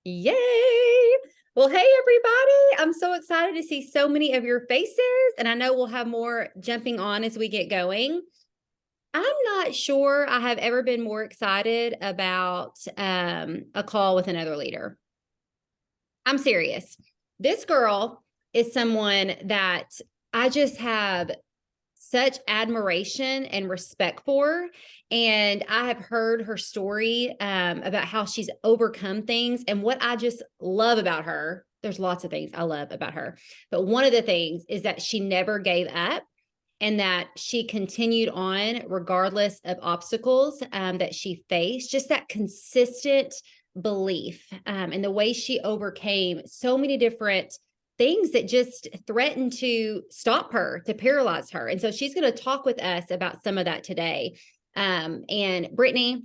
Yay! Well, hey, everybody. I'm so excited to see so many of your faces, and I know we'll have more jumping on as we get going. I'm not sure I have ever been more excited about a call with another leader. I'm serious. This girl is someone that I just have such admiration and respect for. And I have heard her story about how she's overcome things. And what I just love about her, there's lots of things I love about her. But one of the things is that she never gave up and that she continued on regardless of obstacles that she faced, just that consistent belief and the way she overcame so many different things that just threatened to stop her, to paralyze her. And so she's going to talk with us about some of that today. And Brittney,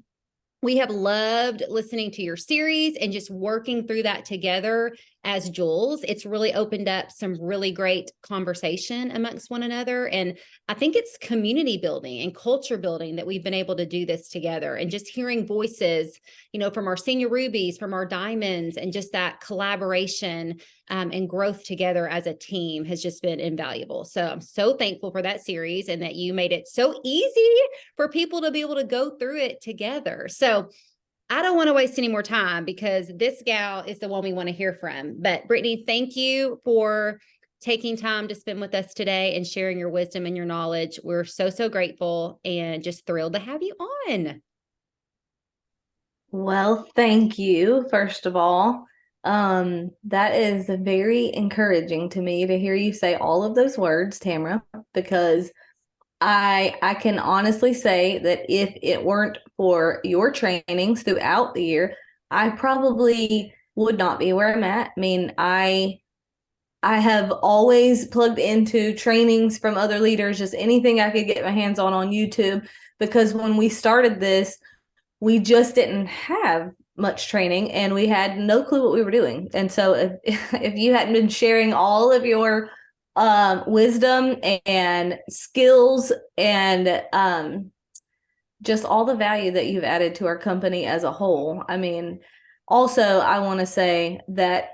we have loved listening to your series and just working through that together as Jules. It's really opened up some really great conversation amongst one another. And I think it's community building and culture building that we've been able to do this together, and just hearing voices, from our senior rubies, from our diamonds, and just that collaboration and growth together as a team has just been invaluable. So I'm so thankful for that series and that you made it so easy for people to be able to go through it together. So I don't want to waste any more time because this gal is the one we want to hear from. But Brittney, thank you for taking time to spend with us today and sharing your wisdom and your knowledge. We're so, so grateful and just thrilled to have you on. Well, thank you, first of all. That is very encouraging to me to hear you say all of those words, Tamara, because I can honestly say that if it weren't for your trainings throughout the year, I probably would not be where I'm at. I mean, I have always plugged into trainings from other leaders, just anything I could get my hands on YouTube, because when we started this, we just didn't have much training and we had no clue what we were doing. And so if you hadn't been sharing all of your wisdom and skills and just all the value that you've added to our company as a whole. I mean, also, I want to say that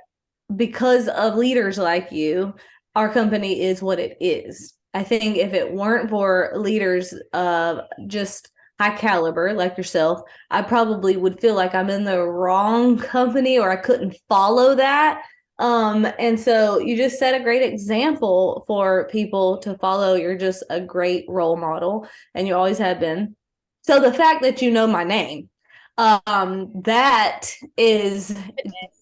because of leaders like you, our company is what it is. I think if it weren't for leaders of just high caliber like yourself, I probably would feel like I'm in the wrong company or I couldn't follow that. And so you just set a great example for people to follow. You're just a great role model, and you always have been. So the fact that you know my name, that is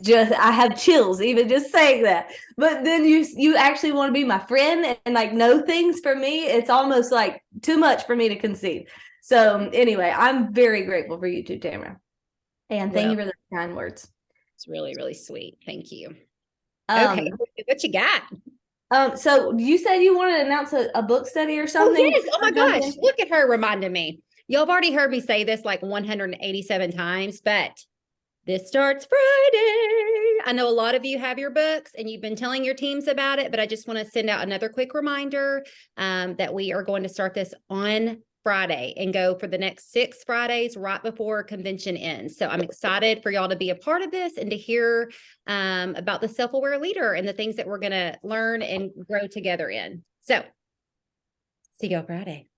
just, I have chills even just saying that. But then you actually want to be my friend and like know things for me. It's almost like too much for me to concede. So anyway, I'm very grateful for you too, Tamara. And thank Well, you for the kind words. it's really, really sweet. Thank you. Okay, Um, what you got? so you said you wanted to announce a book study or Oh, something yes. Oh, before my I jump gosh. in? Look at her reminding me. Y'all have already heard me say this like 187 times, but this starts Friday. I know a lot of you have your books and you've been telling your teams about it, but I just want to send out another quick reminder that we are going to start this on Friday and go for the next 6 Fridays right before convention ends. So I'm excited for y'all to be a part of this and to hear about the self-aware leader and the things that we're going to learn and grow together in. So see y'all Friday.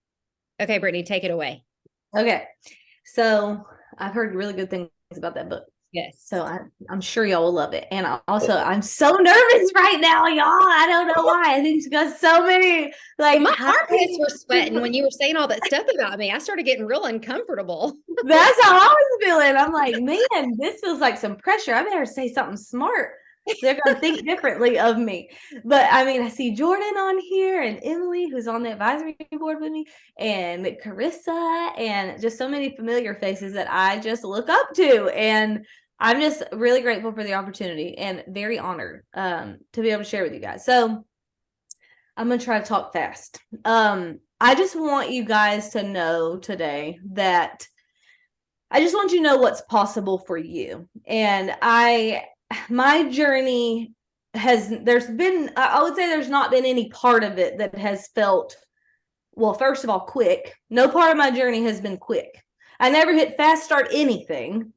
Okay, Brittney, take it away. Okay. So I've heard really good things about that book. Yes. So I'm sure y'all will love it. And I'm so nervous right now, y'all. I don't know why. I think she's got so many Well, like my high. armpits were sweating when you were saying all that stuff about me. I started getting real uncomfortable. That's how I was feeling. I'm like, man, this feels like some pressure. I better say something smart. They're gonna think differently of me. But I mean, I see Jordan on here and Emily, who's on the advisory board with me, and Carissa, and just so many familiar faces that I just look up to. And I'm just really grateful for the opportunity and very honored to be able to share with you guys. So I'm gonna try to talk fast. I just want you guys to know today that I just want you to know what's possible for you. And my journey there's been, I would say there's not been any part of it that has felt, well, first of all, quick. No part of my journey has been quick. I never hit fast start anything.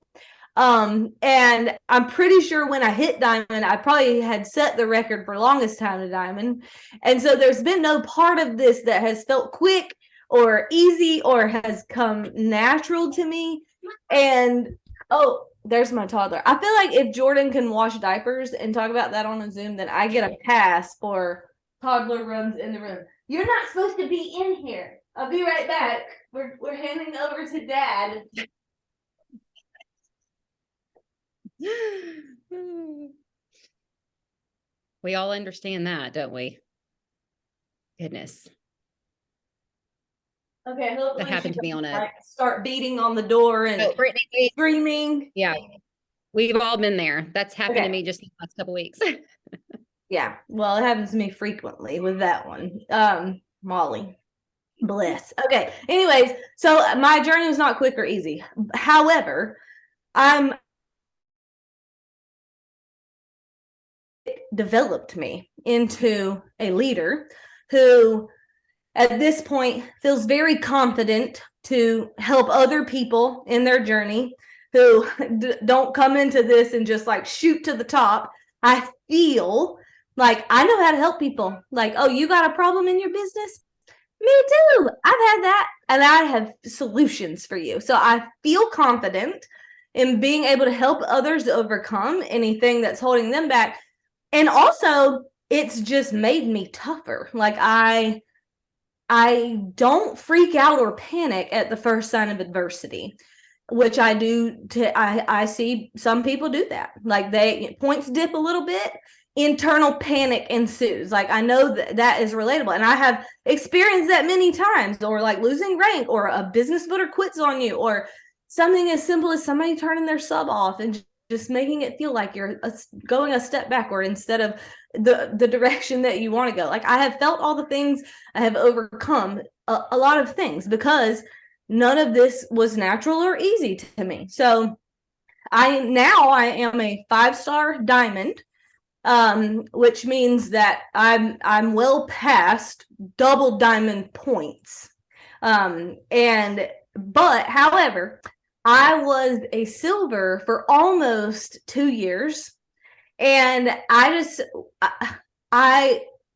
And I'm pretty sure when I hit diamond, I probably had set the record for longest time to diamond. And so there's been no part of this that has felt quick or easy or has come natural to me. And oh, there's my toddler. I feel like if Jordan can wash diapers and talk about that on a Zoom, then I get a pass for toddler runs in the room. You're not supposed to be in here. I'll be right back. We're handing over to Dad. We all understand that, don't we? Goodness. Okay, that happened to me on a start beating on the door and Brittney, screaming. Yeah, we've all been there. That's happened to me just in the last couple weeks. Yeah, well, it happens to me frequently with that one. Molly, bless. Okay, anyways, so my journey was not quick or easy. However, it developed me into a leader who at this point feels very confident to help other people in their journey, who don't come into this and just like shoot to the top. I feel like I know how to help people. Like, oh, you got a problem in your business? Me too. I've had that, and I have solutions for you. So I feel confident in being able to help others overcome anything that's holding them back. And also, it's just made me tougher. Like I don't freak out or panic at the first sign of adversity, which I do. I see some people do that. Like points dip a little bit, internal panic ensues. Like I know that is relatable, and I have experienced that many times. Or like losing rank, or a business builder quits on you, or something as simple as somebody turning their sub off and just making it feel like you're going a step backward instead of the direction that you want to go. Like I have felt all the things. I have overcome a lot of things because none of this was natural or easy to me. So I am a 5-star diamond, which means that I'm well past double diamond points. However, I was a silver for almost 2 years, and I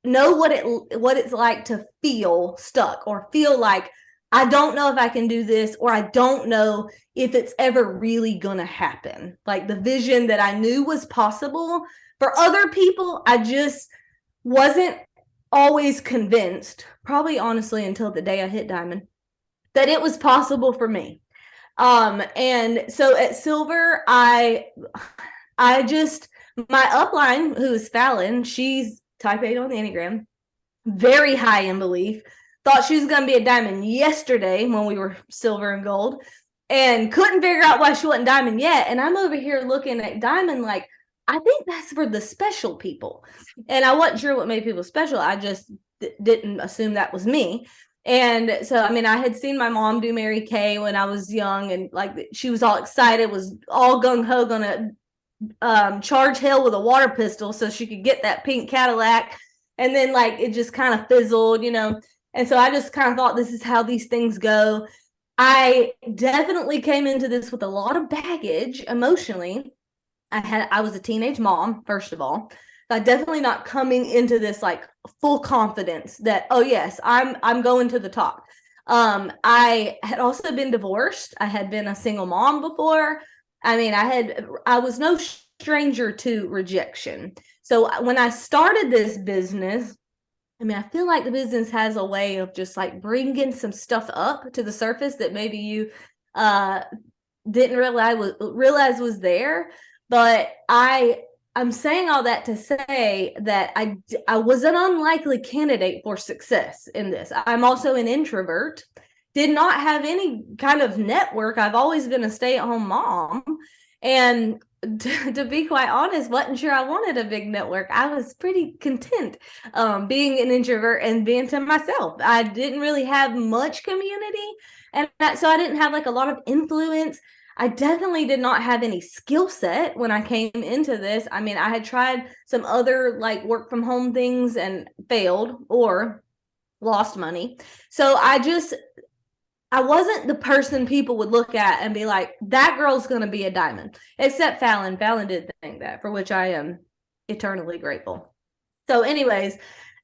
know what it's like to feel stuck or feel like I don't know if I can do this, or I don't know if it's ever really gonna happen. Like the vision that I knew was possible for other people, I just wasn't always convinced, probably honestly until the day I hit diamond, that it was possible for me. And so at silver, I just, my upline, who is Fallon, she's type 8 on the Enneagram, very high in belief, thought she was going to be a diamond yesterday when we were silver and gold, and couldn't figure out why she wasn't diamond yet. And I'm over here looking at diamond like, I think that's for the special people. And I wasn't sure what made people special. I just didn't assume that was me. And so, I mean, I had seen my mom do Mary Kay when I was young, and like she was all excited, was all gung-ho gonna charge hell with a water pistol so she could get that pink Cadillac. And then like it just kind of fizzled, and so I just kind of thought this is how these things go. I definitely came into this with a lot of baggage emotionally. I was a teenage mom, first of all. So I definitely not coming into this like full confidence that, oh yes, I'm going to the top. I had also been divorced. I had been a single mom before. I mean, I was no stranger to rejection. So when I started this business, I mean, I feel like the business has a way of just like bringing some stuff up to the surface that maybe you didn't realize was there. But I'm saying all that to say that I was an unlikely candidate for success in this. I'm also an introvert, did not have any kind of network. I've always been a stay-at-home mom, and to be quite honest, wasn't sure I wanted a big network. I was pretty content being an introvert and being to myself. I didn't really have much community, and so I didn't have like a lot of influence. I definitely did not have any skill set when I came into this. I mean, I had tried some other like work from home things and failed or lost money. So I wasn't the person people would look at and be like, that girl's going to be a diamond, except Fallon. Fallon did think that, for which I am eternally grateful. So, anyways,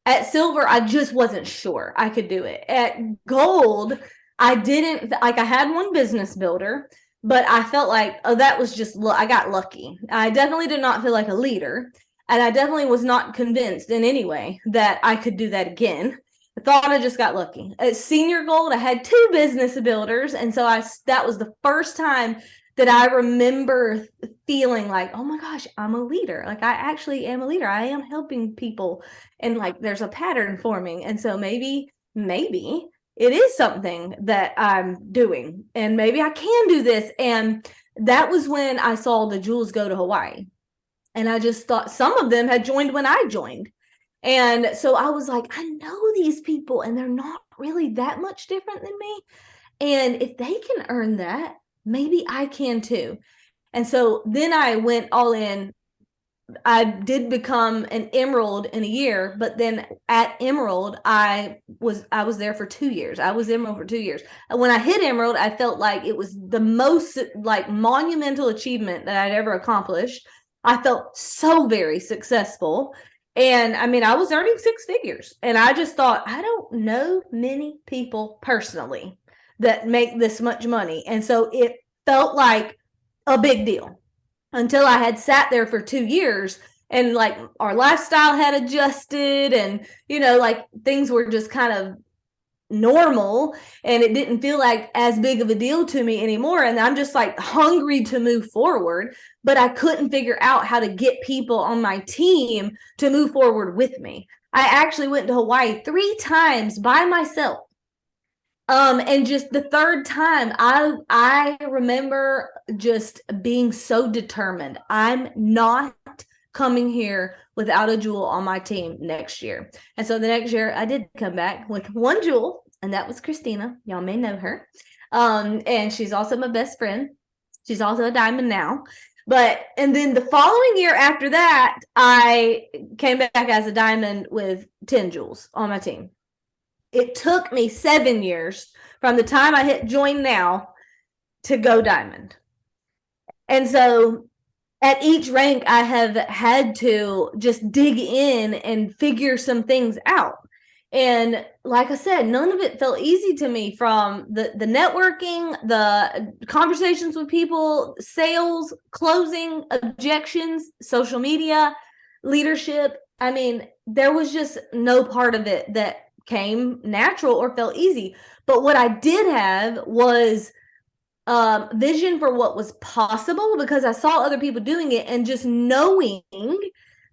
at silver, I just wasn't sure I could do it. At gold, I didn't like, I had one business builder, but I felt like, oh, that was just, I got lucky. I definitely did not feel like a leader. And I definitely was not convinced in any way that I could do that again. I thought I just got lucky. At senior gold, I had two business builders. And so that was the first time that I remember feeling like, oh my gosh, I'm a leader. Like, I actually am a leader. I am helping people, and like there's a pattern forming. And so maybe it is something that I'm doing, and maybe I can do this. And that was when I saw the jewels go to Hawaii. And I just thought some of them had joined when I joined. And so I was like, I know these people and they're not really that much different than me. And if they can earn that, maybe I can too. And so then I went all in. I did become an emerald in a year, but then at emerald, I was there for 2 years. I was emerald for 2 years. And when I hit emerald, I felt like it was the most like monumental achievement that I'd ever accomplished. I felt so very successful. And I mean, I was earning 6 figures. And I just thought, I don't know many people personally that make this much money. And so it felt like a big deal until I had sat there for 2 years, and like our lifestyle had adjusted, and like things were just kind of normal, and it didn't feel like as big of a deal to me anymore. And I'm just like hungry to move forward, but I couldn't figure out how to get people on my team to move forward with me. I actually went to Hawaii 3 times by myself. And just the third time, I remember just being so determined. I'm not coming here without a jewel on my team next year. And so the next year I did come back with one jewel, and that was Christina. Y'all may know her. And she's also my best friend. She's also a diamond now. And then the following year after that, I came back as a diamond with 10 jewels on my team. It took me 7 years from the time I hit join now to go diamond. And so at each rank, I have had to just dig in and figure some things out. And like I said, none of it felt easy to me, from the networking, the conversations with people, sales, closing, objections, social media, leadership. I mean, there was just no part of it that came natural or felt easy. But what I did have was vision for what was possible, because I saw other people doing it, and just knowing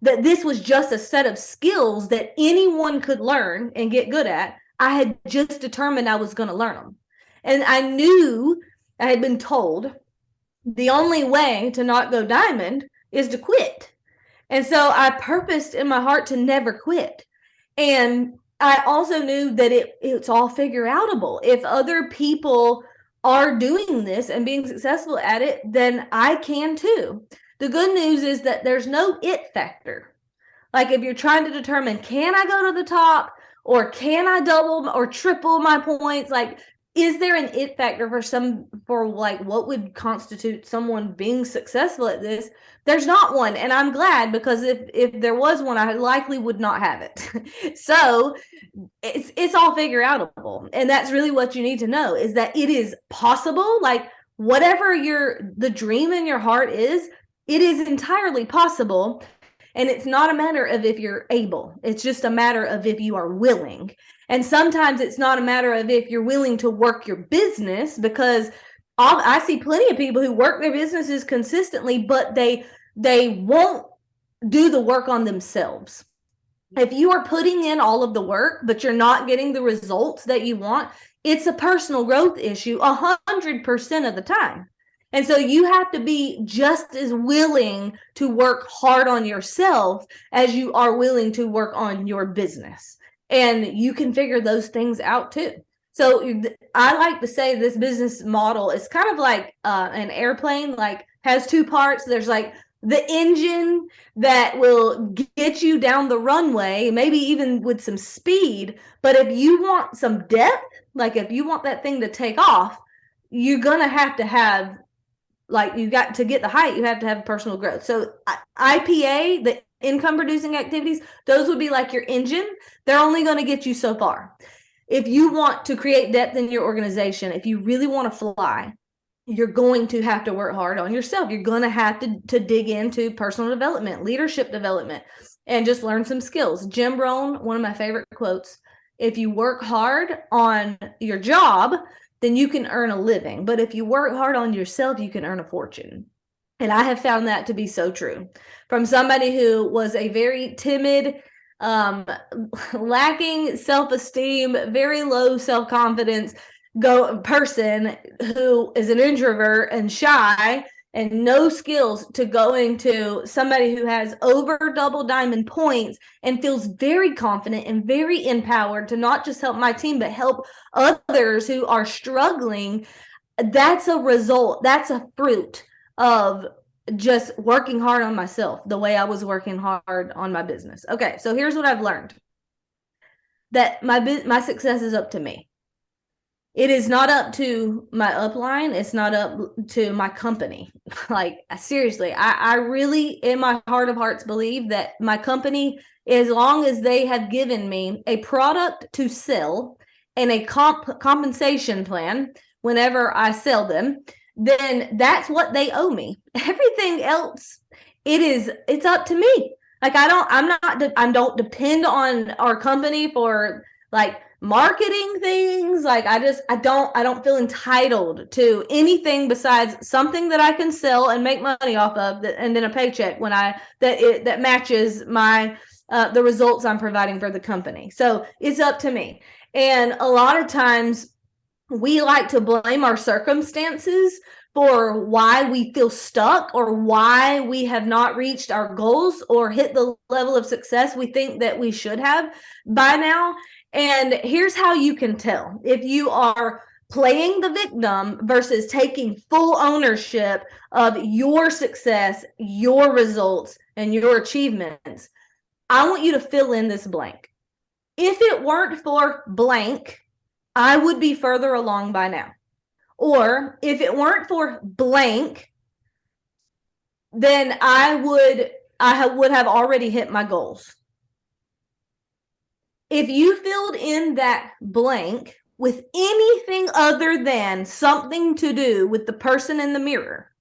that this was just a set of skills that anyone could learn and get good at. I had just determined I was going to learn them. And I knew, I had been told, the only way to not go diamond is to quit. And so I purposed in my heart to never quit. And I also knew that it's all figure outable. If other people are doing this and being successful at it, then I can too. The good news is that there's no it factor. Like, if you're trying to determine, can I go to the top, or can I double or triple my points? Like, is there an it factor for like what would constitute someone being successful at this? There's not one. And I'm glad, because if there was one, I likely would not have it. So it's all figure outable. And that's really what you need to know, is that it is possible. Like, whatever the dream in your heart is, it is entirely possible. And it's not a matter of if you're able. It's just a matter of if you are willing. And sometimes it's not a matter of if you're willing to work your business, because I see plenty of people who work their businesses consistently, but they won't do the work on themselves. If you are putting in all of the work, but you're not getting the results that you want, it's a personal growth issue 100% of the time. And so you have to be just as willing to work hard on yourself as you are willing to work on your business. And you can figure those things out too. So I like to say this business model is kind of like an airplane, like has 2 parts. There's like the engine that will get you down the runway, maybe even with some speed. But if you want some depth, Like if you want that thing to take off, you're going to have, like, you got to get the height, you have to have personal growth. So IPA, the income producing activities, those would be like your engine. They're only going to get you so far. If you want to create depth in your organization, if you really want to fly, you're going to have to work hard on yourself. You're going to have to dig into personal development, leadership development, and just learn some skills. Jim Rohn, one of my favorite quotes, if you work hard on your job, then you can earn a living. But if you work hard on yourself, you can earn a fortune. And I have found that to be so true. From somebody who was a very timid, lacking self-esteem, very low self-confidence person who is an introvert and shy and no skills, to going to somebody who has over double diamond points and feels very confident and very empowered to not just help my team, but help others who are struggling. That's a result. That's a fruit of just working hard on myself the way I was working hard on my business. Okay, so here's what I've learned. That my success is up to me. It is not up to my upline. It's not up to my company. Like, seriously, I really, in my heart of hearts, believe that my company, as long as they have given me a product to sell and a compensation plan whenever I sell them, then that's what they owe me. Everything else, it's up to me. Like, I don't depend on our company for like marketing things. Like, I don't feel entitled to anything besides something that I can sell and make money off of, and then a paycheck that matches my the results I'm providing for the company. So it's up to me. And a lot of times we like to blame our circumstances for why we feel stuck or why we have not reached our goals or hit the level of success we think that we should have by now. And here's how you can tell if you are playing the victim versus taking full ownership of your success, your results, and your achievements. I want you to fill in this blank. If it weren't for blank, I would be further along by now. Or if it weren't for blank, then I would have already hit my goals. If you filled in that blank with anything other than something to do with the person in the mirror,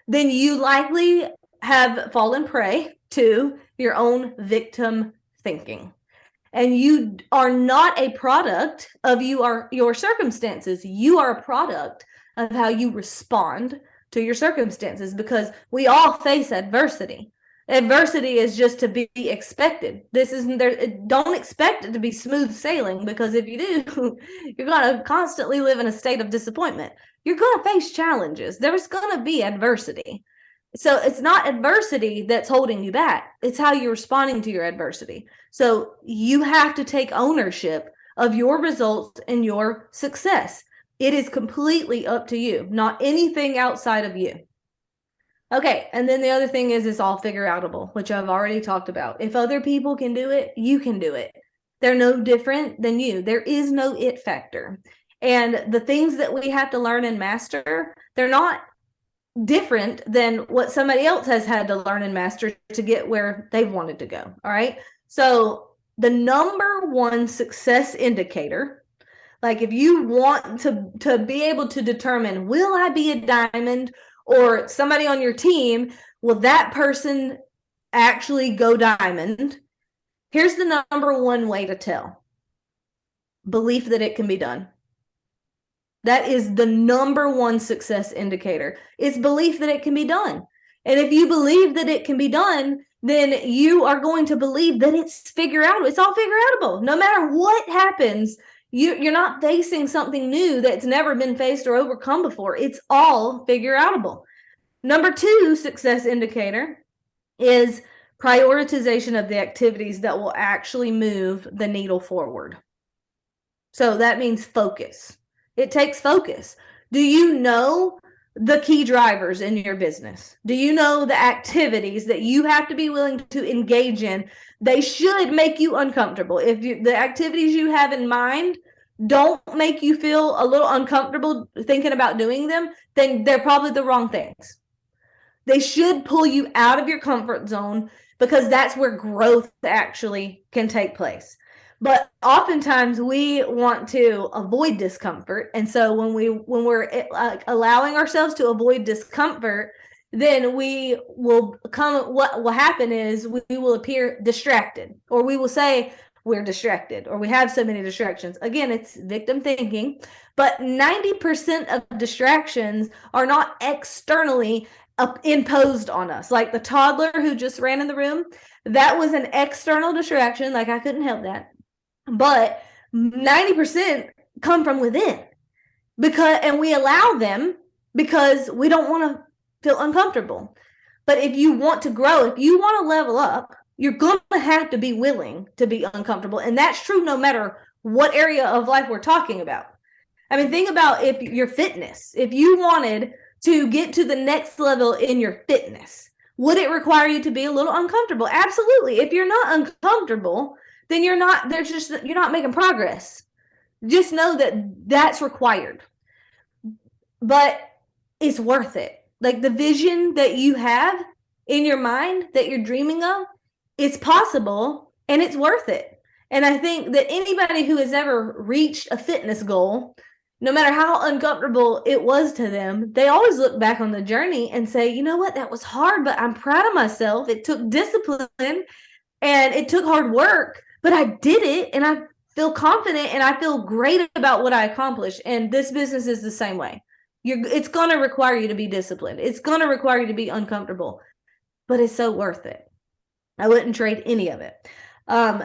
then you likely have fallen prey to your own victim thinking. And you are not a product of your circumstances. You are a product of how you respond to your circumstances, because we all face adversity. Adversity is just to be expected. Don't expect it to be smooth sailing, because if you do, you're going to constantly live in a state of disappointment. You're going to face challenges. There's going to be adversity. So it's not adversity that's holding you back. It's how you're responding to your adversity. So you have to take ownership of your results and your success. It is completely up to you, not anything outside of you. Okay, and then the other thing is it's all figure outable, which I've already talked about. If other people can do it, you can do it. They're no different than you. There is no it factor. And the things that we have to learn and master, they're not different than what somebody else has had to learn and master to get where they've wanted to go. All right. So the number one success indicator, like if you want to be able to determine, will I be a diamond, or somebody on your team, will that person actually go diamond? Here's the number one way to tell: belief that it can be done. That is the number one success indicator. It's belief that it can be done. And if you believe that it can be done, then you are going to believe that it's figure out. It's all figure outable. No matter what happens, you're not facing something new that's never been faced or overcome before. It's all figure outable. Number two success indicator is prioritization of the activities that will actually move the needle forward. So that means focus. It takes focus. Do you know the key drivers in your business? Do you know the activities that you have to be willing to engage in? They should make you uncomfortable. If the activities you have in mind don't make you feel a little uncomfortable thinking about doing them, then they're probably the wrong things. They should pull you out of your comfort zone because that's where growth actually can take place. But oftentimes we want to avoid discomfort. And so when we're allowing ourselves to avoid discomfort, then we will come, what will happen is we will appear distracted, or we will say we're distracted, or we have so many distractions. Again, it's victim thinking, but 90% of distractions are not externally imposed on us. Like the toddler who just ran in the room, that was an external distraction. Like I couldn't help that. But 90% come from within, and we allow them because we don't want to feel uncomfortable. But if you want to grow, if you want to level up, you're going to have to be willing to be uncomfortable. And that's true no matter what area of life we're talking about. I mean, think about if your fitness, if you wanted to get to the next level in your fitness, would it require you to be a little uncomfortable? Absolutely. If you're not uncomfortable, then you're not making progress. Just know that that's required. But it's worth it. Like the vision that you have in your mind that you're dreaming of, it's possible and it's worth it. And I think that anybody who has ever reached a fitness goal, no matter how uncomfortable it was to them, they always look back on the journey and say, you know what, that was hard, but I'm proud of myself. It took discipline and it took hard work, but I did it and I feel confident and I feel great about what I accomplished. And this business is the same way. It's going to require you to be disciplined. It's going to require you to be uncomfortable, but it's so worth it. I wouldn't trade any of it.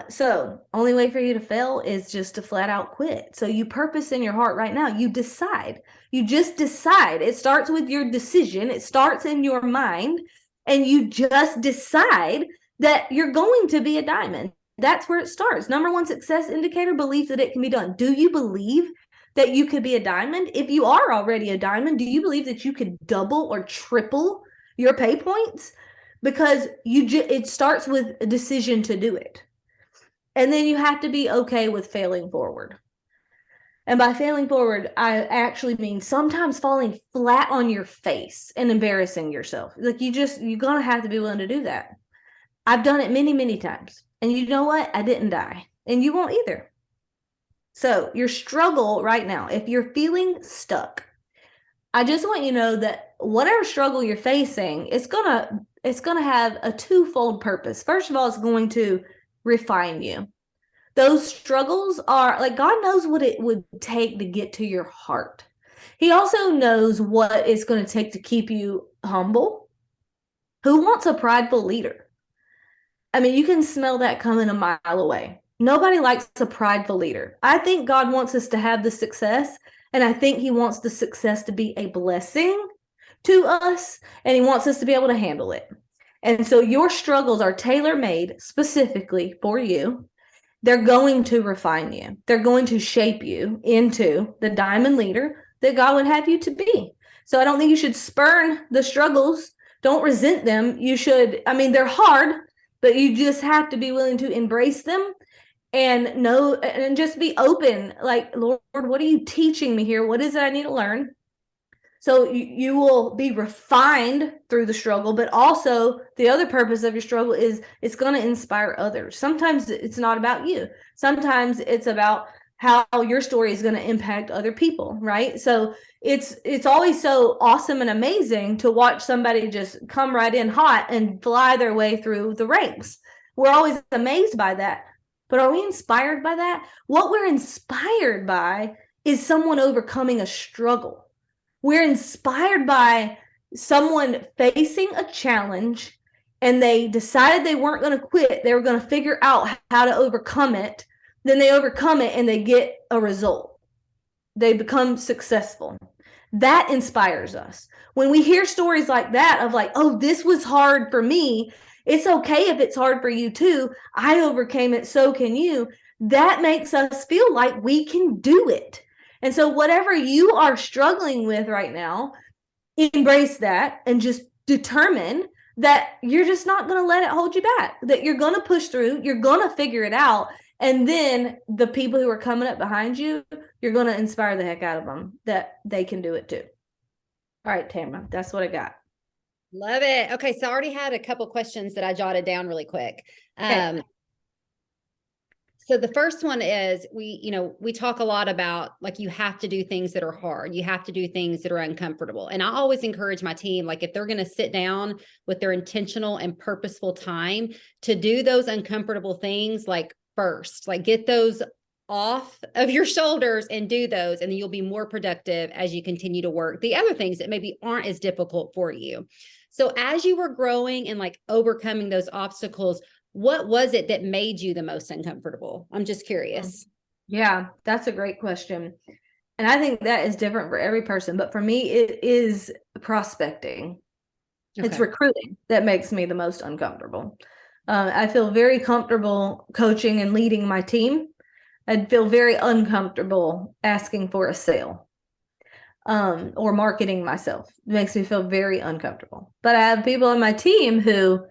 So only way for you to fail is just to flat out quit. So you purpose in your heart right now. You decide. You just decide. It starts with your decision. It starts in your mind, and you just decide that you're going to be a diamond. That's where it starts. Number one success indicator, belief that it can be done. Do you believe that you could be a diamond? If you are already a diamond, do you believe that you could double or triple your pay points? Because it starts with a decision to do it. And then you have to be okay with failing forward. And by failing forward, I actually mean sometimes falling flat on your face and embarrassing yourself. Like you're going to have to be willing to do that. I've done it many, many times. And you know what? I didn't die. And you won't either. So your struggle right now, if you're feeling stuck, I just want you to know that whatever struggle you're facing, it's gonna have a twofold purpose. First of all, it's going to refine you. Those struggles are like, God knows what it would take to get to your heart. He also knows what it's going to take to keep you humble. Who wants a prideful leader? I mean, you can smell that coming a mile away. Nobody likes a prideful leader. I think God wants us to have the success, and I think he wants the success to be a blessing to us, and he wants us to be able to handle it. And so your struggles are tailor-made specifically for you. They're going to refine you. They're going to shape you into the diamond leader that God would have you to be. So I don't think you should spurn the struggles. Don't resent them. You should, I mean, they're hard, but you just have to be willing to embrace them and know and just be open. Like, Lord, what are you teaching me here? What is it I need to learn? So you will be refined through the struggle, but also the other purpose of your struggle is it's going to inspire others. Sometimes it's not about you. Sometimes it's about how your story is going to impact other people, right? So it's always so awesome and amazing to watch somebody just come right in hot and fly their way through the ranks. We're always amazed by that. But are we inspired by that? What we're inspired by is someone overcoming a struggle. We're inspired by someone facing a challenge and they decided they weren't going to quit. They were going to figure out how to overcome it. Then they overcome it and they get a result. They become successful. That inspires us. When we hear stories like that of like, oh, this was hard for me. It's okay if it's hard for you too. I overcame it, so can you. That makes us feel like we can do it. And so whatever you are struggling with right now, embrace that and just determine that you're just not going to let it hold you back, that you're going to push through, you're going to figure it out. And then the people who are coming up behind you, you're going to inspire the heck out of them that they can do it too. All right, Tamara, that's what I got. Love it. Okay, so I already had a couple questions that I jotted down really quick. Okay. So the first one is we talk a lot about like you have to do things that are hard. You have to do things that are uncomfortable. And I always encourage my team, like if they're going to sit down with their intentional and purposeful time to do those uncomfortable things, like first, like get those off of your shoulders and do those, and then you'll be more productive as you continue to work the other things that maybe aren't as difficult for you. So as you were growing and like overcoming those obstacles, what was it that made you the most uncomfortable? I'm just curious. Yeah, that's a great question. And I think that is different for every person. But for me, it is prospecting. It's Okay. recruiting that makes me the most uncomfortable. I feel very comfortable coaching and leading my team. I'd feel very uncomfortable asking for a sale or marketing myself. It makes me feel very uncomfortable. But I have people on my team who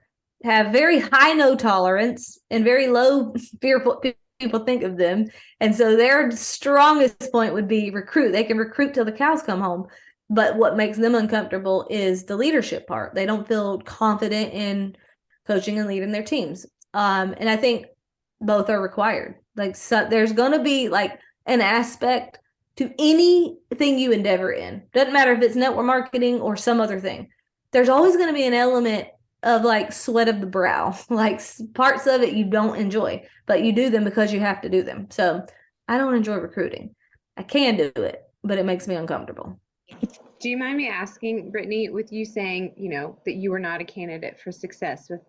have very high no tolerance and very low fear what people think of them. And so their strongest point would be recruit. They can recruit till the cows come home. But what makes them uncomfortable is the leadership part. They don't feel confident in coaching and leading their teams. And I think both are required. Like, so there's going to be like an aspect to anything you endeavor in. Doesn't matter if it's network marketing or some other thing. There's always going to be an element of like sweat of the brow, like parts of it you don't enjoy, but you do them because you have to do them. So I don't enjoy recruiting. I can do it, but it makes me uncomfortable. Do you mind me asking, Brittney, with you saying, that you were not a candidate for success with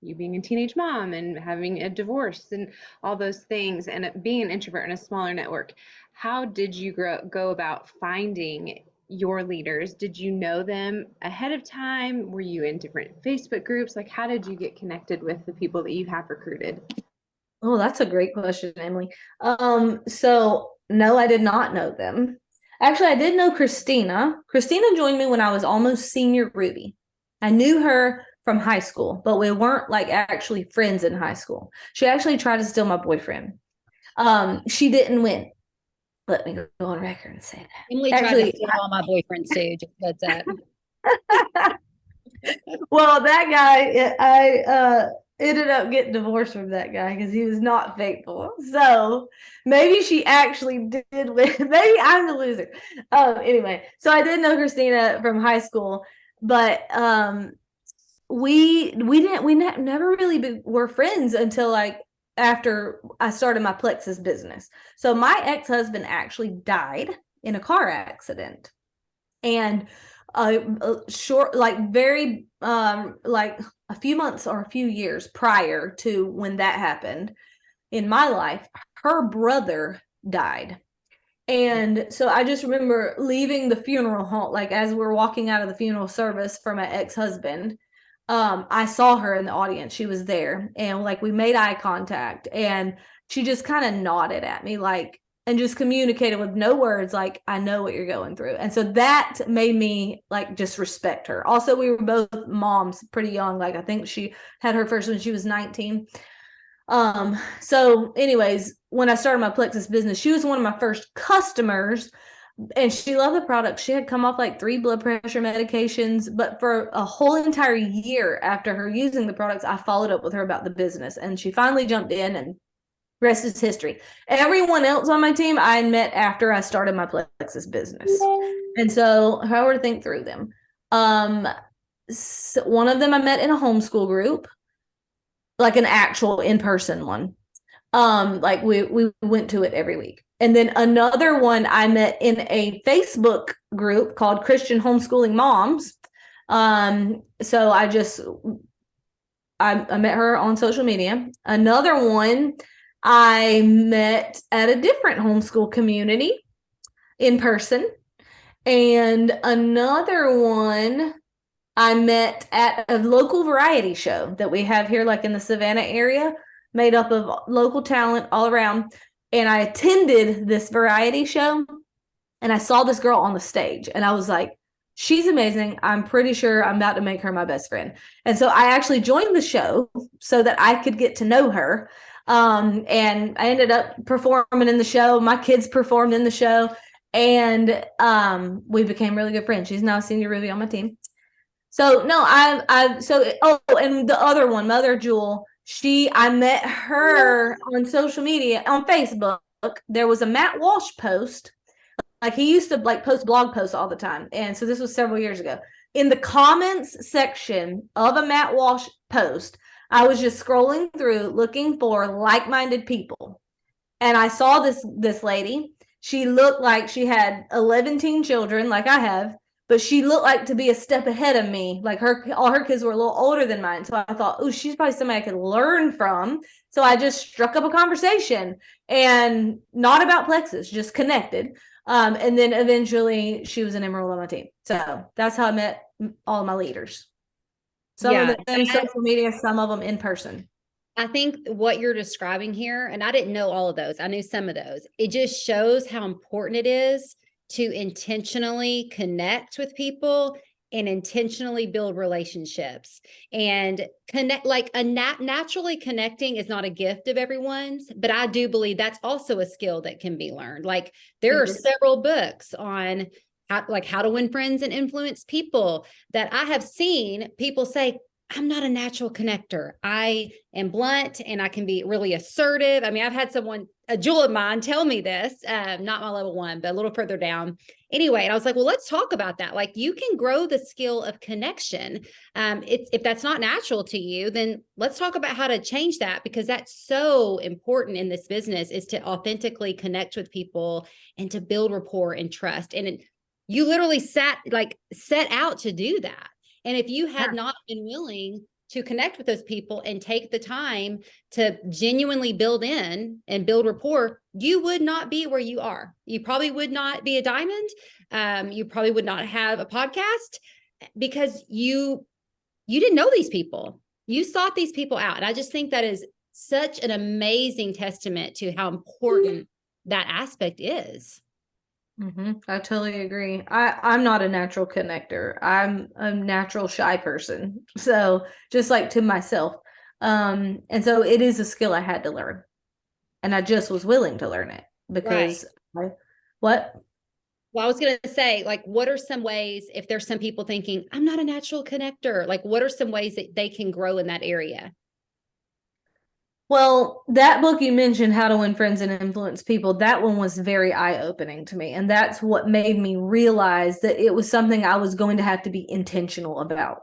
you being a teenage mom and having a divorce and all those things and being an introvert in a smaller network, how did you go about finding your leaders? Did you know them ahead of time? Were you in different Facebook groups? Like, how did you get connected with the people that you have recruited? Oh, that's a great question, Emily. So no, I did not know them. Actually, I did know Christina. Christina joined me when I was almost senior Ruby. I knew her from high school, but we weren't like actually friends in high school. She actually tried to steal my boyfriend. She didn't win. Let me go on record and say that. Emily tried to steal all my boyfriends too. Just heads up. Well, that guy, I ended up getting divorced from that guy because he was not faithful. So maybe she actually did win. Maybe I'm the loser. Anyway, so I did know Christina from high school, but we never really were friends until like after I started my Plexus business. So my ex-husband actually died in a car accident, and short, like very like a few months or a few years prior to when that happened in my life, her brother died. And so I just remember leaving the funeral home, like as we're walking out of the funeral service for my ex-husband. I saw her in the audience. She was there, and like we made eye contact, and she just kind of nodded at me, like, and just communicated with no words, like, I know what you're going through. And so that made me like just respect her. Also, we were both moms pretty young. Like, I think she had her first when she was 19. So anyways, when I started my Plexus business, she was one of my first customers, and she loved the product. She had come off like 3 blood pressure medications, but for a whole entire year after her using the products, I followed up with her about the business, and she finally jumped in, and rest is history. Everyone else on my team I met after I started my Plexus business. And so how to think through them. So one of them I met in a homeschool group, like an actual in-person one. Like we went to it every week. And then another one I met in a Facebook group called Christian Homeschooling Moms. So I met her on social media. Another one I met at a different homeschool community in person. And another one I met at a local variety show that we have here, like in the Savannah area, made up of local talent all around. And I attended this variety show, and I saw this girl on the stage, and I was like, she's amazing. I'm pretty sure I'm about to make her my best friend. And so I actually joined the show so that I could get to know her. And I ended up performing in the show. My kids performed in the show, and we became really good friends. She's now a senior Ruby on my team. So no, and the other one, Mother Jewel, I met her on social media, on Facebook. There was a Matt Walsh post. Like, he used to like post blog posts all the time. And so this was several years ago. In the comments section of a Matt Walsh post, I was just scrolling through looking for like-minded people. And I saw this lady. She looked like she had 11 teen children, like I have, but she looked like to be a step ahead of me. Like, all her kids were a little older than mine. So I thought, oh, she's probably somebody I could learn from. So I just struck up a conversation, and not about Plexus, just connected. And then eventually she was an emerald on my team. So that's how I met all my leaders. Some of them social media, some of them in person. I think what you're describing here, and I didn't know all of those, I knew some of those. It just shows how important it is to intentionally connect with people and intentionally build relationships and connect. Like, naturally connecting is not a gift of everyone's, but I do believe that's also a skill that can be learned. Like, there are several books on how to win friends and influence people that I have seen people say, I'm not a natural connector. I am blunt and I can be really assertive. I mean, I've had a jewel of mine, tell me this, not my level 1, but a little further down. Anyway, and I was like, well, let's talk about that. Like, you can grow the skill of connection. If that's not natural to you, then let's talk about how to change that, because that's so important in this business, is to authentically connect with people and to build rapport and trust. And you literally set out to do that. And if you had not been willing to connect with those people and take the time to genuinely build rapport, you would not be where you are. You probably would not be a diamond. You probably would not have a podcast, because you didn't know these people. You sought these people out. And I just think that is such an amazing testament to how important that aspect is. I totally agree. I'm not a natural connector. I'm a natural shy person. So, just like to myself. And so it is a skill I had to learn. And I just was willing to learn it because what? Well, I was going to say, like, what are some ways, if there's some people thinking, I'm not a natural connector, like, what are some ways that they can grow in that area? Well, that book you mentioned, How to Win Friends and Influence People, that one was very eye-opening to me. And that's what made me realize that it was something I was going to have to be intentional about.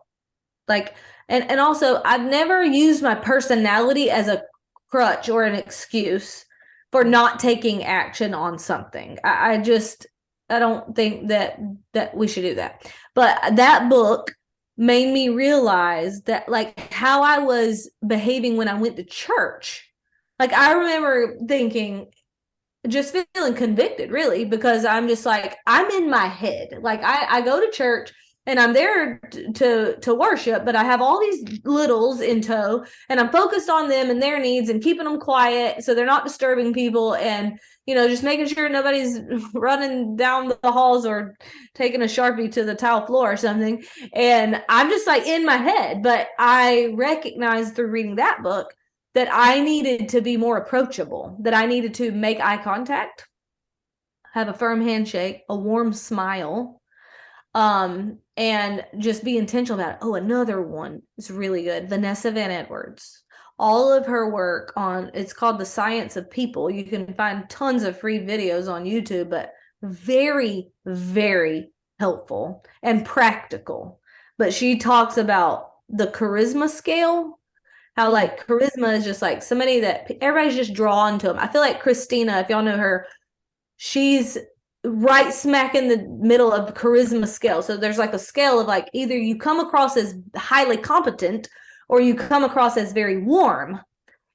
Like, and also, I've never used my personality as a crutch or an excuse for not taking action on something. I don't think that we should do that. But that book made me realize that, like, how I was behaving when I went to church. Like, I remember thinking, just feeling convicted, really, because I'm just like, I'm in my head. Like, I go to church and I'm there to worship, but I have all these littles in tow, and I'm focused on them and their needs and keeping them quiet so they're not disturbing people, and just making sure nobody's running down the halls or taking a Sharpie to the tile floor or something. And I'm just like in my head. But I recognized through reading that book that I needed to be more approachable, that I needed to make eye contact, have a firm handshake, a warm smile, and just be intentional about it. Oh, another one is really good. Vanessa Van Edwards. All of her work it's called The Science of People. You can find tons of free videos on YouTube, but very, very helpful and practical. But she talks about the charisma scale, how like charisma is just like somebody that everybody's just drawn to them. I feel like Christina, if y'all know her, she's right smack in the middle of the charisma scale. So there's like a scale of like, either you come across as highly competent or you come across as very warm,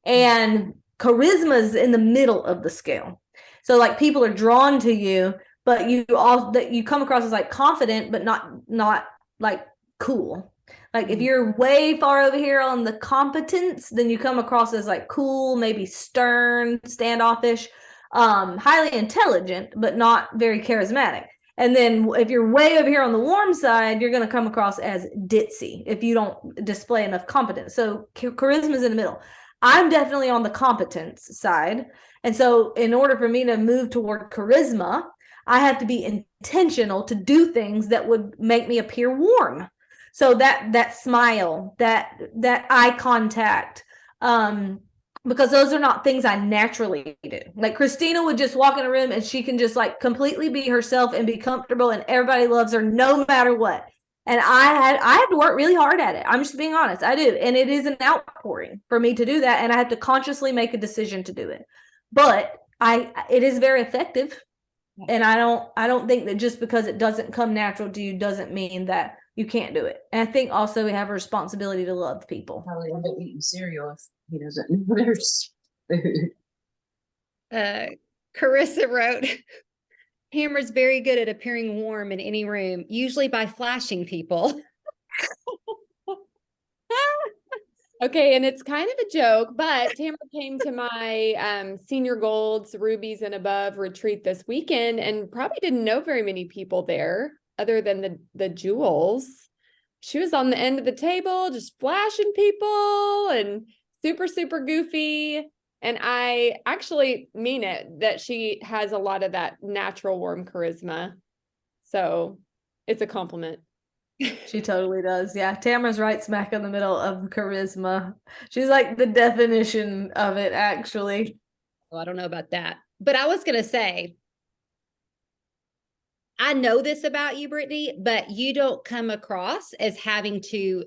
and charisma is in the middle of the scale. So like, people are drawn to you, but you come across as like confident, but not like cool. Like, if you're way far over here on the competence, then you come across as like cool, maybe stern, standoffish, highly intelligent, but not very charismatic. And then if you're way over here on the warm side, you're going to come across as ditzy if you don't display enough competence. So charisma is in the middle. I'm definitely on the competence side. And so in order for me to move toward charisma, I have to be intentional to do things that would make me appear warm. So that smile, that eye contact, because those are not things I naturally do. Like Christina would just walk in a room and she can just like completely be herself and be comfortable and everybody loves her no matter what. And I had to work really hard at it. I'm just being honest. I do. And it is an outpouring for me to do that. And I have to consciously make a decision to do it. But it is very effective. And I don't think that just because it doesn't come natural to you doesn't mean that you can't do it. And I think also we have a responsibility to love people. Probably end up eating cereal if he doesn't know there's food. Carissa wrote, Tamara's very good at appearing warm in any room, usually by flashing people. Okay, and it's kind of a joke, but Tamara came to my Senior Golds, Rubies and Above retreat this weekend and probably didn't know very many people there other than the jewels. She was on the end of the table just flashing people and super, super goofy. And I actually mean it that she has a lot of that natural warm charisma. So it's a compliment. She totally does. Yeah. Tamara's right smack in the middle of charisma. She's like the definition of it, actually. Well, I don't know about that. But I was going to say, I know this about you, Brittney, but you don't come across as having to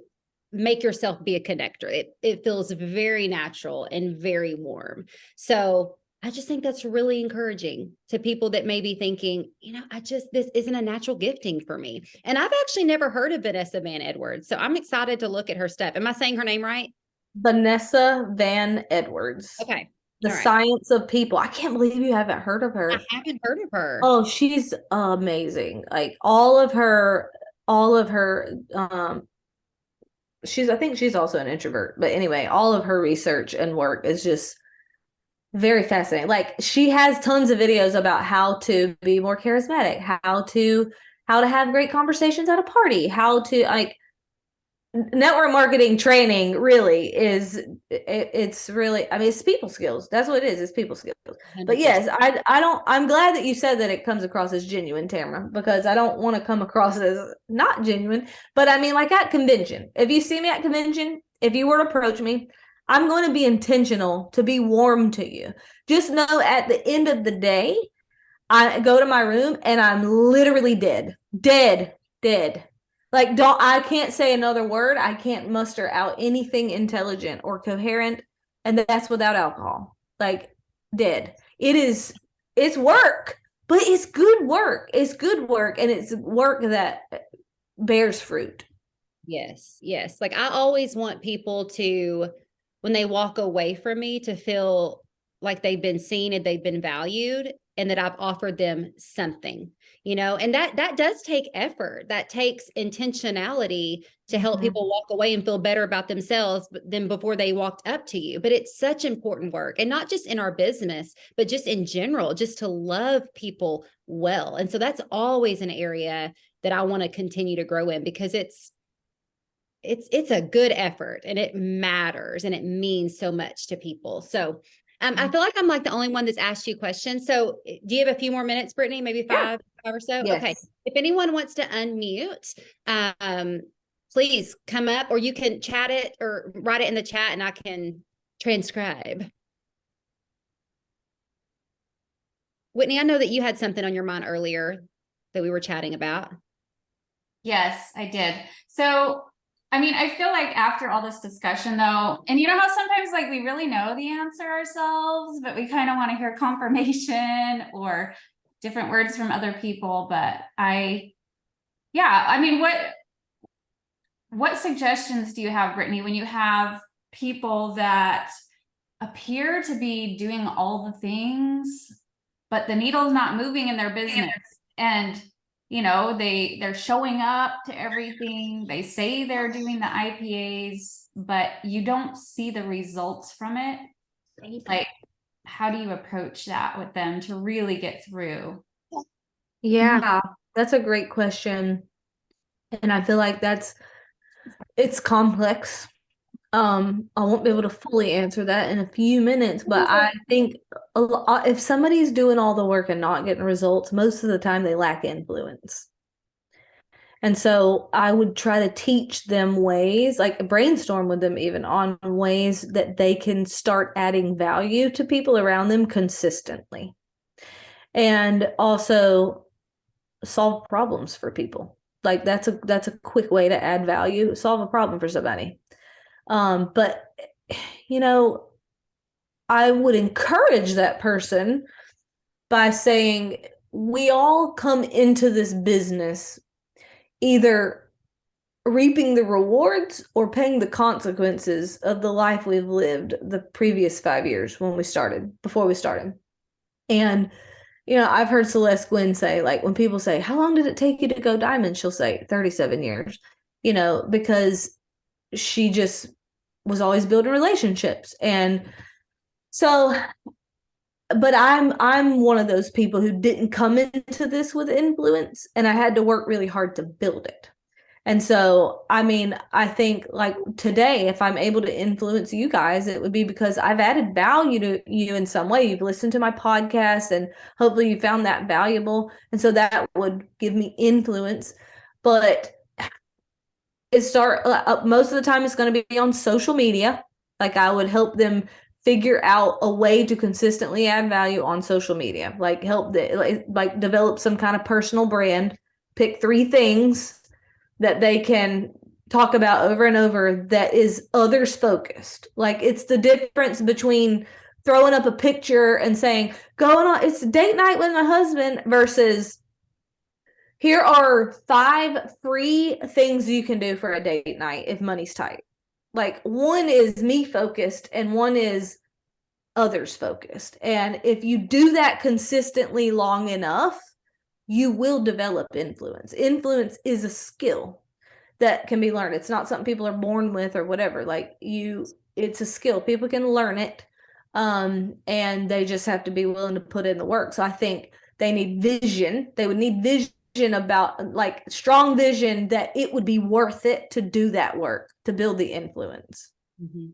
make yourself be a connector. It feels very natural and very warm. So I just think that's really encouraging to people that may be thinking, this isn't a natural gifting for me. And I've actually never heard of Vanessa Van Edwards. So I'm excited to look at her stuff. Am I saying her name right? Vanessa Van Edwards. Okay. The Science of People. I can't believe you haven't heard of her. I haven't heard of her. Oh, she's amazing. Like all of her, I think she's also an introvert, but anyway, all of her research and work is just very fascinating. Like she has tons of videos about how to be more charismatic, how to have great conversations at a party, how to network marketing training really is it's really, I mean, it's people skills. That's what it is. It's people skills. 100%. But yes, I'm glad that you said that it comes across as genuine, Tamara, because I don't want to come across as not genuine. But I mean, like at convention, if you see me at convention, if you were to approach me, I'm going to be intentional to be warm to you. Just know at the end of the day, I go to my room and I'm literally dead. Like, I can't say another word. I can't muster out anything intelligent or coherent. And that's without alcohol. Like, dead. It's work, but it's good work. It's good work. And it's work that bears fruit. Yes. Like I always want people to, when they walk away from me, to feel like they've been seen and they've been valued and that I've offered them something, and that does take effort. That takes intentionality to help people walk away and feel better about themselves than before they walked up to you. But it's such important work, and not just in our business, but just in general, just to love people well. And so that's always an area that I want to continue to grow in, because it's a good effort and it matters and it means so much to people. So I feel like I'm like the only one that's asked you questions. So do you have a few more minutes, Brittney? Maybe five or so? Yes. Okay. If anyone wants to unmute, please come up, or you can chat it or write it in the chat and I can transcribe. Whitney, I know that you had something on your mind earlier that we were chatting about. Yes, I did. So I mean, I feel like after all this discussion though, and you know how sometimes like we really know the answer ourselves, but we kind of want to hear confirmation or different words from other people. But I mean, what suggestions do you have, Brittney, when you have people that appear to be doing all the things, but the needle's not moving in their business, and they're showing up to everything. They say they're doing the IPAs, but you don't see the results from it. Like, how do you approach that with them to really get through? Yeah, that's a great question. And I feel like it's complex. I won't be able to fully answer that in a few minutes, but I think if somebody's doing all the work and not getting results, most of the time they lack influence. And so I would try to teach them ways, like brainstorm with them even on ways that they can start adding value to people around them consistently. And also solve problems for people. Like that's a quick way to add value, solve a problem for somebody. But you know, I would encourage that person by saying we all come into this business either reaping the rewards or paying the consequences of the life we've lived the previous 5 years before we started. And, I've heard Celeste Gwynn say, like, when people say, how long did it take you to go diamond? She'll say 37 years, because she just was always building relationships. And so, but I'm one of those people who didn't come into this with influence, and I had to work really hard to build it. And so, I mean, I think like today, if I'm able to influence you guys, it would be because I've added value to you in some way. You've listened to my podcast and hopefully you found that valuable. And so that would give me influence. But most of the time it's going to be on social media. Like I would help them figure out a way to consistently add value on social media, like like develop some kind of personal brand, pick 3 things that they can talk about over and over that is others focused. Like it's the difference between throwing up a picture and saying, it's date night with my husband versus here are 5 free things you can do for a date night if money's tight. Like one is me focused and one is others focused. And if you do that consistently long enough, you will develop influence. Influence is a skill that can be learned. It's not something people are born with or whatever. It's a skill. People can learn it. And they just have to be willing to put in the work. So I think they need vision. They would need vision about like strong vision that it would be worth it to do that work, to build the influence. Mhm.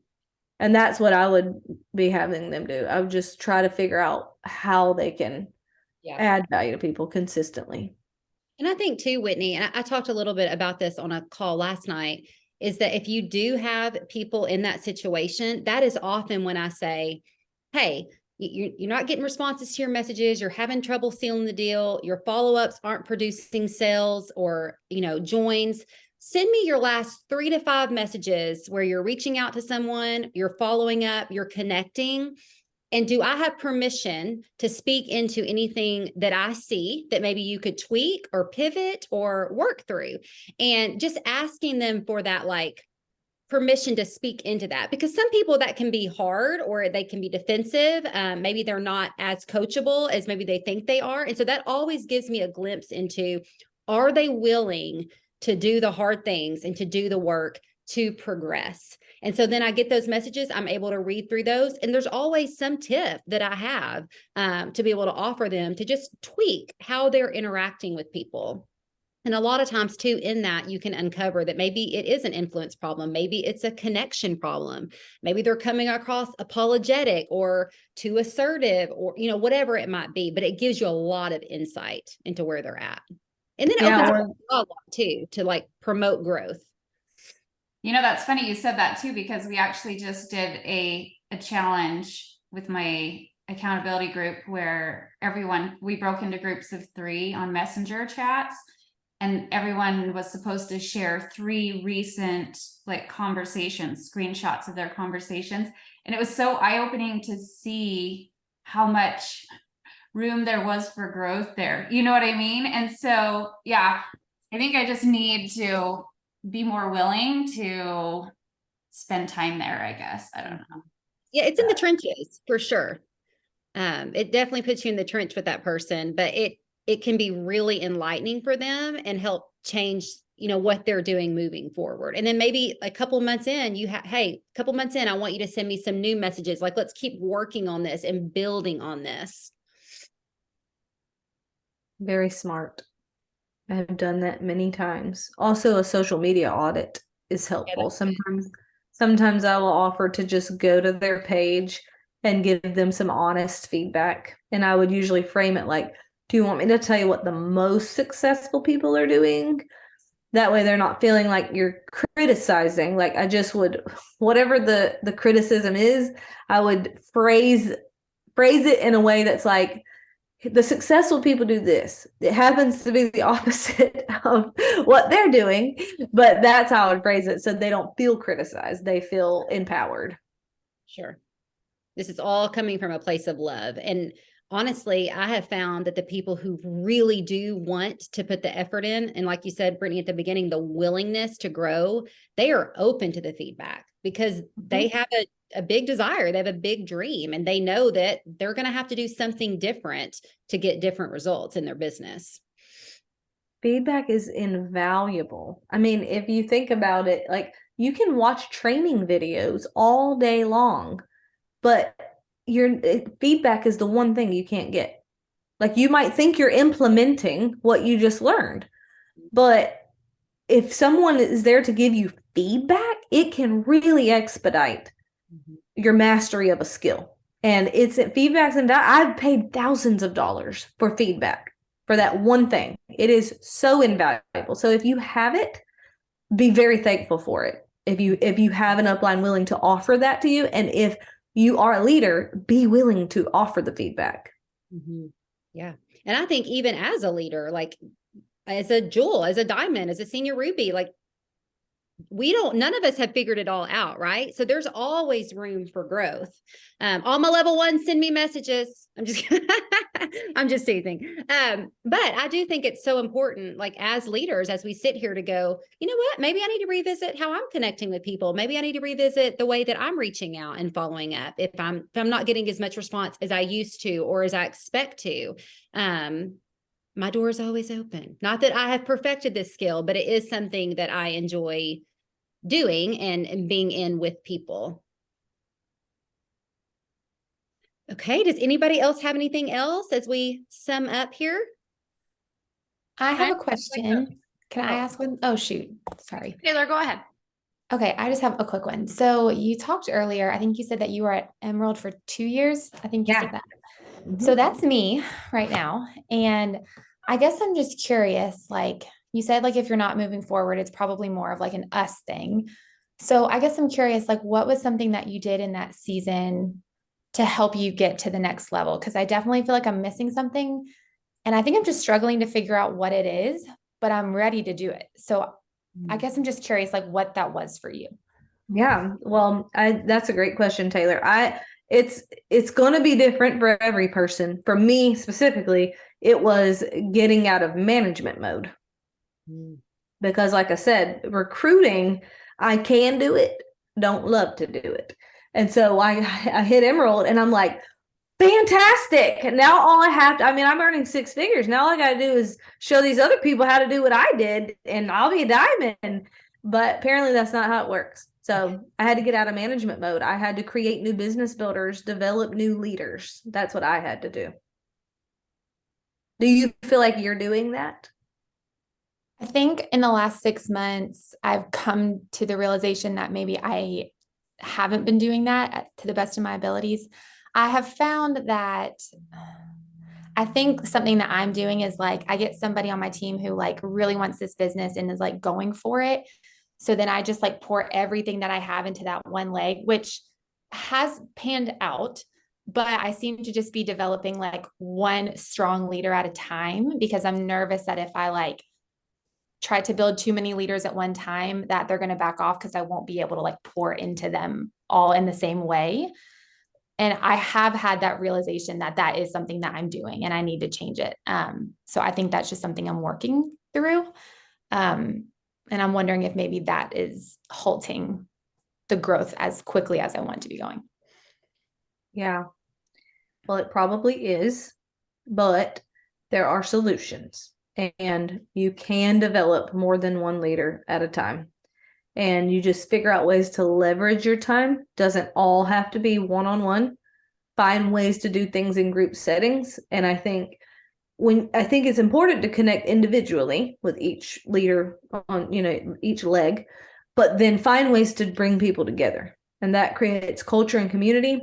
And that's what I would be having them do. I would just try to figure out how they can add value to people consistently. And I think too, Whitney, and I talked a little bit about this on a call last night, is that if you do have people in that situation, that is often when I say, hey, you're not getting responses to your messages, you're having trouble sealing the deal, your follow-ups aren't producing sales or, joins. Send me your last 3 to 5 messages where you're reaching out to someone, you're following up, you're connecting. And do I have permission to speak into anything that I see that maybe you could tweak or pivot or work through? And just asking them for that, like, permission to speak into that, because some people that can be hard or they can be defensive. Maybe they're not as coachable as maybe they think they are. And so that always gives me a glimpse into, are they willing to do the hard things and to do the work to progress? And so then I get those messages, I'm able to read through those. And there's always some tip that I have to be able to offer them to just tweak how they're interacting with people. And a lot of times too, in that you can uncover that maybe it is an influence problem. Maybe it's a connection problem. Maybe they're coming across apologetic or too assertive or, whatever it might be, but it gives you a lot of insight into where they're at. And then it opens up a dialogue too, to like promote growth. That's funny you said that too, because we actually just did a challenge with my accountability group where we broke into groups of 3 on messenger chats, and everyone was supposed to share 3 recent like conversations, screenshots of their conversations. And it was so eye-opening to see how much room there was for growth there. You know what I mean? And so, yeah, I think I just need to be more willing to spend time there, I guess. I don't know. Yeah, it's in the trenches for sure. It definitely puts you in the trench with that person, but it can be really enlightening for them and help change, what they're doing moving forward. And then maybe a couple months in, hey, a couple months in, I want you to send me some new messages. Like, let's keep working on this and building on this. Very smart. I have done that many times. Also, a social media audit is helpful. Sometimes Sometimes I will offer to just go to their page and give them some honest feedback. And I would usually frame it like, do you want me to tell you what the most successful people are doing? That way they're not feeling like you're criticizing. Like I just would, whatever the criticism is, I would phrase it in a way that's like, the successful people do this. It happens to be the opposite of what they're doing, but that's how I would phrase it. So they don't feel criticized. They feel empowered. Sure. This is all coming from a place of love. And honestly, I have found that the people who really do want to put the effort in, and like you said, Brittney, at the beginning, the willingness to grow, they are open to the feedback because they have a big desire. They have a big dream, and they know that they're going to have to do something different to get different results in their business. Feedback is invaluable. I mean, if you think about it, like you can watch training videos all day long, but your feedback is the one thing you can't get. Like you might think you're implementing what you just learned, but if someone is there to give you feedback, it can really expedite your mastery of a skill. And it's feedbacks, and I've paid thousands of dollars for feedback for that one thing. It is so invaluable. So if you have it, be very thankful for it. If you have an upline willing to offer that to you, and if you are a leader, be willing to offer the feedback. Yeah. And I think even as a leader, like as a jewel, as a diamond, as a senior ruby, like none of us have figured it all out, right? So there's always room for growth. All my level ones send me messages. I'm just teasing. But I do think it's so important, like as leaders, as we sit here to go, you know what, maybe I need to revisit how I'm connecting with people. Maybe I need to revisit the way that I'm reaching out and following up. If I'm not getting as much response as I used to, or as I expect to, my door is always open. Not that I have perfected this skill, but it is something that I enjoy doing and being in with people. Okay. Does anybody else have anything else as we sum up here? I have a question. Can I ask one? Oh, shoot. Sorry. Taylor, go ahead. Okay, I just have a quick one. So you talked earlier, I think you said that you were at Emerald for 2 years. I think you said that. So that's me right now. And I guess I'm just curious, like you said, like if you're not moving forward, it's probably more of like an us thing. So I guess I'm curious, like what was something that you did in that season to help you get to the next level? Because I definitely feel like I'm missing something. And I think I'm just struggling to figure out what it is, but I'm ready to do it. So I guess I'm just curious, like what that was for you. Yeah, well, that's a great question, Taylor. It's going to be different for every person. For me specifically, it was getting out of management mode. Because like I said, recruiting, I can do it, don't love to do it. And so I hit Emerald and I'm like, fantastic. Now all I have to, I'm earning 6 figures. Now all I got to do is show these other people how to do what I did and I'll be a diamond. But apparently that's not how it works. So I had to get out of management mode. I had to create new business builders, develop new leaders. That's what I had to do. Do you feel like you're doing that? I think in the last 6 months, I've come to the realization that maybe I haven't been doing that to the best of my abilities. I have found that I think something that I'm doing is like, I get somebody on my team who like really wants this business and is like going for it. So then I just like pour everything that I have into that one leg, which has panned out, but I seem to just be developing like one strong leader at a time because I'm nervous that if I like try to build too many leaders at one time, that they're going to back off because I won't be able to like pour into them all in the same way. And I have had that realization that that is something that I'm doing and I need to change it. So I think that's just something I'm working through. And I'm wondering if maybe that is halting the growth as quickly as I want to be going. Yeah. Well, it probably is, but there are solutions and you can develop more than one leader at a time. And you just figure out ways to leverage your time. Doesn't all have to be one-on-one. Find ways to do things in group settings. And I think it's important to connect individually with each leader on, each leg. but then find ways to bring people together. And that creates culture and community.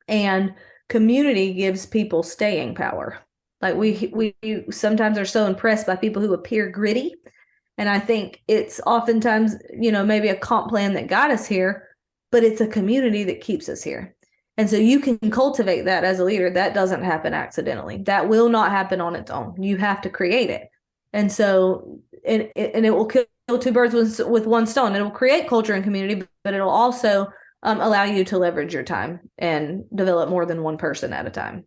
And community gives people staying power. Like we sometimes are so impressed by people who appear gritty. And I think it's oftentimes, maybe a comp plan that got us here, but it's a community that keeps us here. And so you can cultivate that as a leader. That doesn't happen accidentally. That will not happen on its own. You have to create it. And so, and it will kill two birds with one stone. It'll create culture and community, but it'll also allow you to leverage your time and develop more than one person at a time.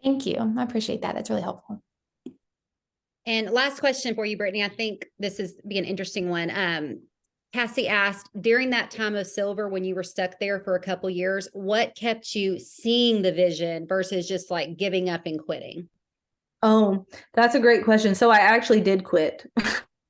Thank you. I appreciate that. That's really helpful. And last question for you, Brittney. I think this is be an interesting one. Cassie asked, during that time of Silver, when you were stuck there for a couple years, what kept you seeing the vision versus just like giving up and quitting? Oh, that's a great question. So I actually did quit.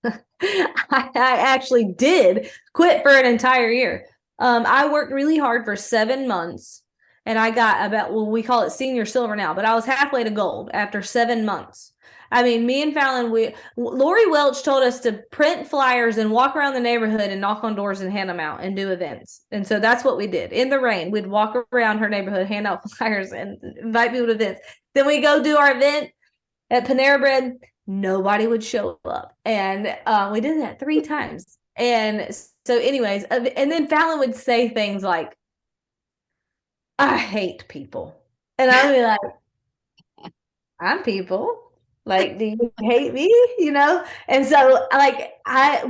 I actually did quit for an entire year. I worked really hard for 7 months, and I got we call it senior silver now, but I was halfway to gold after 7 months. I mean, me and Fallon, Lori Welch told us to print flyers and walk around the neighborhood and knock on doors and hand them out and do events. And so that's what we did. In the rain, we'd walk around her neighborhood, hand out flyers and invite people to events. Then we go do our event at Panera Bread. Nobody would show up. And we did that 3 times. And so anyways, and then Fallon would say things like, I hate people. And I would be like, I'm people. Like, do you hate me? And so like, I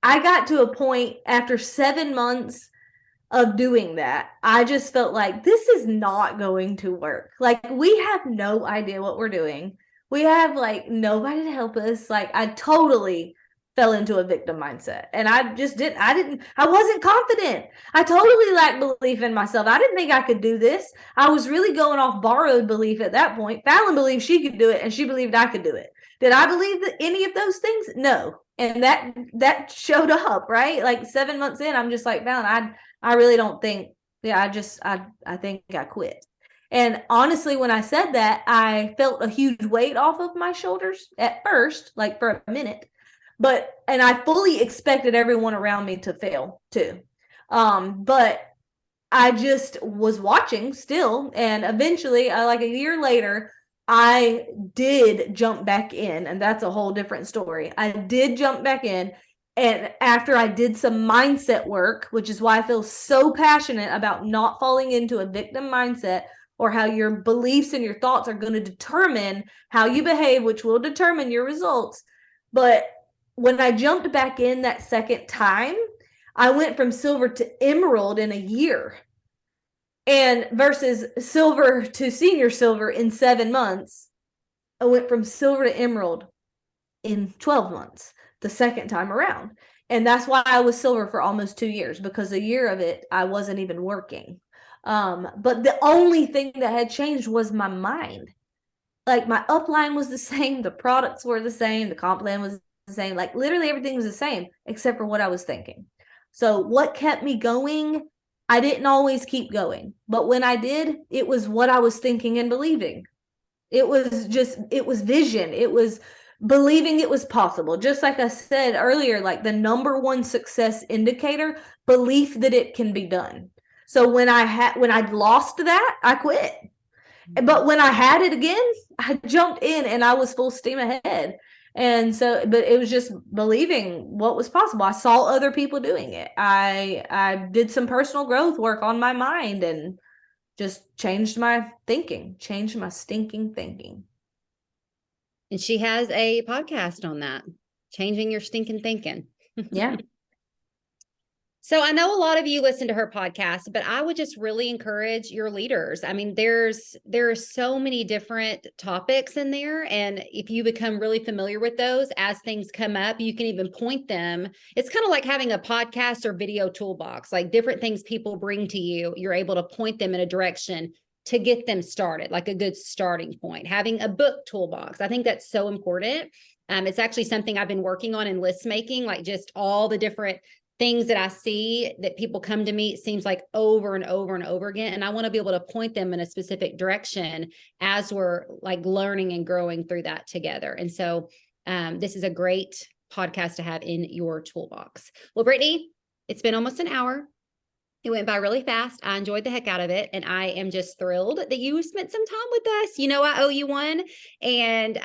got to a point after 7 months of doing that. I just felt like this is not going to work. Like, we have no idea what we're doing. We have like nobody to help us. Like, I totally fell into a victim mindset, and I wasn't confident. I totally lacked belief in myself. I didn't think I could do this. I was really going off borrowed belief at that point. Fallon believed she could do it, and she believed I could do it. Did I believe that any of those things? No. And that showed up, right? Like 7 months in, I'm just like, Fallon, I really don't think, I think I quit. And honestly, when I said that, I felt a huge weight off of my shoulders at first, like for a minute, and I fully expected everyone around me to fail too. But I just was watching still. And eventually, like a year later, I did jump back in, and that's a whole different story. I did jump back in. And after I did some mindset work, which is why I feel so passionate about not falling into a victim mindset, or how your beliefs and your thoughts are going to determine how you behave, which will determine your results. But when I jumped back in that second time, I went from silver to emerald in a year. And versus silver to senior silver in 7 months, I went from silver to emerald in 12 months, the second time around. And that's why I was silver for almost 2 years, because a year of it, I wasn't even working. But the only thing that had changed was my mind. Like, my upline was the same, the products were the same, the comp plan was the same, like literally everything was the same except for what I was thinking. So what kept me going? I didn't always keep going, but when I did, it was what I was thinking and believing. It was vision. It was believing it was possible. Just like I said earlier, like the number one success indicator, belief that it can be done. So when I lost that, I quit. But when I had it again, I jumped in and I was full steam ahead. And so, but it was just believing what was possible. I saw other people doing it. I did some personal growth work on my mind and just changed my thinking, changed my stinking thinking. And she has a podcast on that, changing your stinking thinking. Yeah. So I know a lot of you listen to her podcast, but I would just really encourage your leaders. I mean, there are so many different topics in there. And if you become really familiar with those, as things come up, you can even point them. It's kind of like having a podcast or video toolbox, like different things people bring to you. You're able to point them in a direction to get them started, like a good starting point. Having a book toolbox, I think that's so important. It's actually something I've been working on in list making, like just all the different things that I see that people come to me, it seems like over and over and over again. And I want to be able to point them in a specific direction as we're like learning and growing through that together. And so this is a great podcast to have in your toolbox. Well, Brittney, it's been almost an hour. It went by really fast. I enjoyed the heck out of it. And I am just thrilled that you spent some time with us. You know, I owe you one. And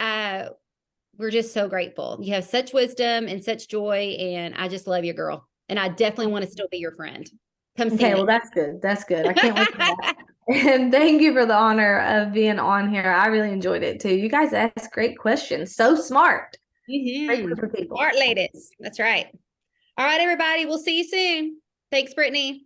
we're just so grateful. You have such wisdom and such joy. And I just love you, girl. And I definitely want to still be your friend. Come see Okay, me. well, that's good. That's good. I can't wait for that. And thank you for the honor of being on here. I really enjoyed it too. You guys asked great questions. So smart. Great group of people. Smart ladies. That's right. All right, everybody. We'll see you soon. Thanks, Brittney.